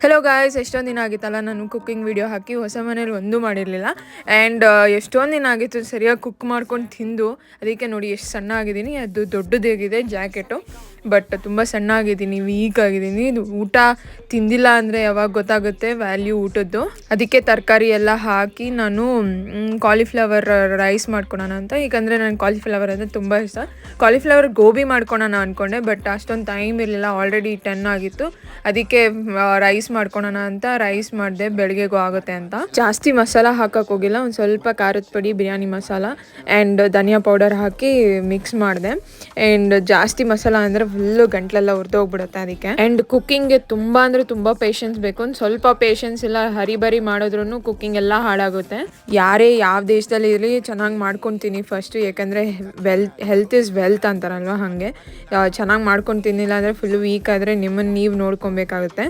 Hello guys, ಎಷ್ಟೊಂದು ದಿನ ಆಗಿತ್ತಲ್ಲ ನಾನು ಕುಕ್ಕಿಂಗ್ ವಿಡಿಯೋ ಹಾಕಿ. ಹೊಸ ಮನೇಲಿ ಒಂದೂ ಮಾಡಿರಲಿಲ್ಲ. ಆ್ಯಂಡ್ ಎಷ್ಟೊಂದು ದಿನ ಆಗಿತ್ತು ಸರಿಯಾಗಿ ಕುಕ್ ಮಾಡ್ಕೊಂಡು ತಿಂದು. ಅದಕ್ಕೆ ನೋಡಿ ಎಷ್ಟು ಸಣ್ಣ ಆಗಿದ್ದೀನಿ. ಅದು ದೊಡ್ಡದಾಗಿದೆ ಜಾಕೆಟು, ಬಟ್ ತುಂಬ ಸಣ್ಣ ಆಗಿದ್ದೀನಿ, ವೀಕ್ ಆಗಿದ್ದೀನಿ. ಇದು ಊಟ ತಿಂದಿಲ್ಲ ಅಂದರೆ ಯಾವಾಗ ಗೊತ್ತಾಗುತ್ತೆ ವ್ಯಾಲ್ಯೂ ಊಟದ್ದು. ಅದಕ್ಕೆ ತರಕಾರಿ ಎಲ್ಲ ಹಾಕಿ ನಾನು ಕಾಲಿಫ್ಲವರ್ ರೈಸ್ ಮಾಡ್ಕೊಳೋಣ ಅಂತ. ಏಕೆಂದರೆ ನನಗೆ ಕಾಲಿಫ್ಲವರ್ ಅಂದರೆ ತುಂಬ ಇಷ್ಟ. ಕಾಲಿಫ್ಲವರ್ ಗೋಬಿ ಮಾಡ್ಕೊಳೋಣ ಅಂದ್ಕೊಂಡೆ, ಬಟ್ ಅಷ್ಟೊಂದು ಟೈಮ್ ಇರಲಿಲ್ಲ. ಆಲ್ರೆಡಿ 10 ಆಗಿತ್ತು. ಅದಕ್ಕೆ ರೈಸ್ ಮಾಡ್ಕೊಳೋಣ ಅಂತ ರೈಸ್ ಮಾಡಿದೆ, ಬೆಳಗ್ಗೆಗೂ ಆಗುತ್ತೆ ಅಂತ. ಜಾಸ್ತಿ ಮಸಾಲ ಹಾಕಕ್ಕೆ ಹೋಗಿಲ್ಲ, ಒಂದು ಸ್ವಲ್ಪ ಖಾರದ ಪುಡಿ, biryani masala and dhaniya powder hockey mix ಮಾಡಿದೆ. ಆ್ಯಂಡ್ ಜಾಸ್ತಿ ಮಸಾಲ ಅಂದರೆ ಫುಲ್ಲು ಗಂಟ್ಲೆಲ್ಲ ಹುರಿದೋಗ್ಬಿಡುತ್ತೆ ಅದಕ್ಕೆ. ಆ್ಯಂಡ್ ಕುಕ್ಕಿಂಗ್ಗೆ ತುಂಬ ಅಂದರೆ ತುಂಬ ಪೇಷನ್ಸ್ ಬೇಕು. ಒಂದು ಸ್ವಲ್ಪ ಪೇಷನ್ಸ್ ಇಲ್ಲ, ಹರಿಬರಿ ಮಾಡಿದ್ರೂ ಕುಕ್ಕಿಂಗ್ ಎಲ್ಲ ಹಾಳಾಗುತ್ತೆ. ಯಾರೇ ಯಾವ ದೇಶದಲ್ಲಿ ಇರಲಿ ಚೆನ್ನಾಗಿ ಮಾಡ್ಕೊತೀನಿ ಫಸ್ಟು. ಯಾಕಂದರೆ ಹೆಲ್ತ್ ಇಸ್ ವೆಲ್ತ್ ಅಂತಾರಲ್ವ, ಹಾಗೆ ಚೆನ್ನಾಗಿ ಮಾಡ್ಕೊಂಡು ತಿನ್ನಿಲ್ಲ ಅಂದರೆ ಫುಲ್ ವೀಕ್ ಆದರೆ ನಿಮ್ಮನ್ನು ನೀವು ನೋಡ್ಕೊಬೇಕಾಗುತ್ತೆ.